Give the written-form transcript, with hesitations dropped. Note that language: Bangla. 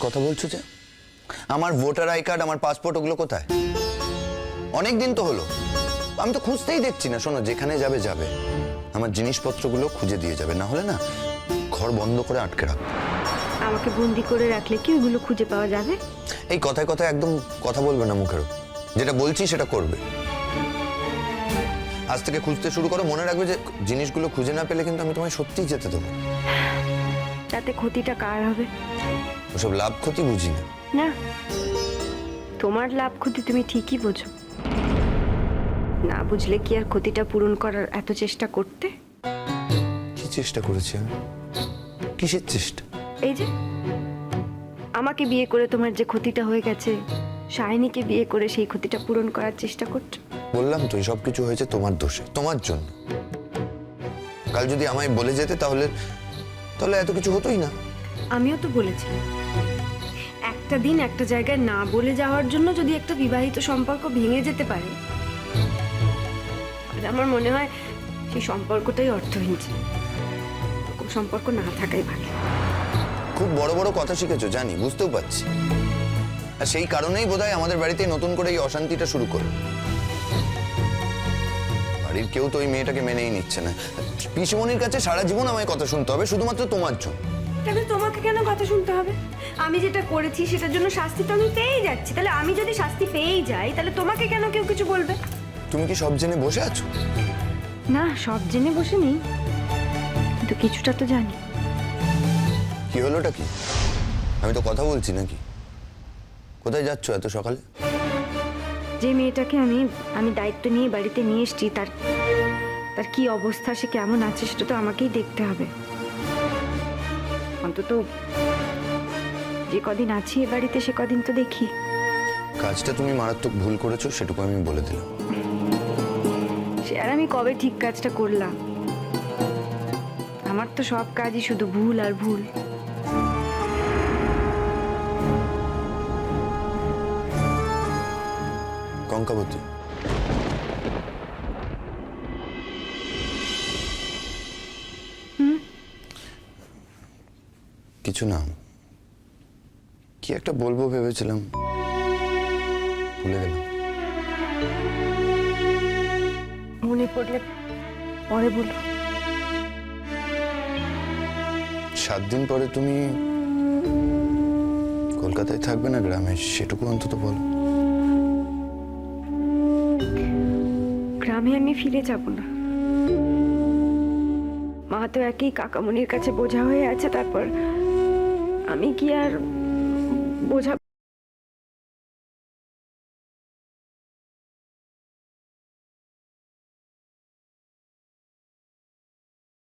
কথা বলছো যে? আমার ভোটার আই কার্ড, আমার পাসপোর্ট, ওগুলো কোথায়? অনেক দিন তো হলো, আমি তো খুঁজতেই দেখছি না। শোনো, যেখানে যাবে যাবে, আমার জিনিসপত্রগুলো খুঁজে দিয়ে যাবে, না হলে না ঘর বন্ধ করে আটকে রাখবে। আমাকে বন্দি করে রাখলে কি ওইগুলো খুঁজে পাওয়া যাবে? এই কথায় কথায় একদম কথা বলবে না মুখের উপর। যেটা বলছি সেটা করবে। আজ থেকে খুঁজতে শুরু করো। মনে রাখবে যে জিনিসগুলো খুঁজে না পেলে কিন্তু আমি তোমায় সত্যিই যেতে দেবো। তাতে ক্ষতিটা কার হবে? ওসব লাভ ক্ষতি বুঝি না। না, তোমার লাভ ক্ষতি তুমি ঠিকই বোঝো। না বুঝলে কি আর ক্ষতিটা পূরণ করার এত চেষ্টা করতে? কি চেষ্টা করেছি আমি? কিসের চেষ্টা? এই যে আমাকে বিয়ে করে তোমার যে ক্ষতিটা হয়ে গেছে, শাইনিকে বিয়ে করে সেই ক্ষতিটা পূরণ করার চেষ্টা করছো। বললাম তো, এই সব কিছু হয়েছে তোমার দোষে, তোমার জন্য। কাল যদি আমায় বলে যেতে তাহলে তাহলে এত কিছু হতোই না। আমিও তো বলেছিলাম, একটা দিন একটা জায়গায় না বলে যাওয়ার জন্য যদি একটা বিবাহিত সম্পর্ক ভেঙে যেতে পারে, তাহলে আমার মনে হয় সেই সম্পর্কটাই অর্থহীন ছিল। এরকম সম্পর্ক না থাকাই ভালো। খুব বড় বড় কথা শিখেছো জানি, বুঝতেও পারছি। আর সেই কারণেই বোধহয় আমাদের বাড়িতে নতুন করে এই অশান্তিটা শুরু করো। বাড়ির কেউ তো ওই মেয়েটাকে মেনেই নিচ্ছে না। পিসিমণির কাছে সারা জীবন আমায় কথা শুনতে হবে শুধুমাত্র তোমার জন্য। তাহলে তোমাকে কেন কথা শুনতে হবে? আমি যেটা করেছি সেটার জন্য শাস্তি তো আমি পেয়েই যাচ্ছি। তাহলে আমি যদি শাস্তি পেয়েই যাই, তাহলে তোমাকে কেন কেউ কিছু বলবে? তুমি কি সব জেনে বসে আছো? না, সব জেনে বসে নেই, কিন্তু কিছুটা তো জানি। কি হলোটা কি? আমি তো কথা বলছি নাকি? কোথায় যাচ্ছ এত সকালে? যে মেয়েটাকে আমি দায়িত্ব নিয়ে বাড়িতে নিয়ে এসেছি, তার কি অবস্থা, সে কেমন আছে সেটা তো আমাকেই দেখতে হবে। অন্তত যে কদিন আছি এ বাড়িতে সে কদিন তো দেখি। কাজটা তুমি মারাত্মক ভুল করেছো, সেটুকু আমি বলে দিলাম। সে আর আমি কবে ঠিক কাজটা করলাম? আমার তো সব কাজই শুধু ভুল আর ভুল। কঙ্কাবতী, কিছু না, কি একটা বলবো ভেবেছিলাম, ভুলে গেলাম। মনে পড়লে পরে বলো। 7 দিন পরে তুমি কলকাতায় থাকবে না গ্রামে, সেটুকু অন্তত বলো। গ্রামে আমি ফিরে যাব না। মা তো একই কাকামণির কাছে বোঝা হয়ে আছে, তারপর আমি কি আর বোঝা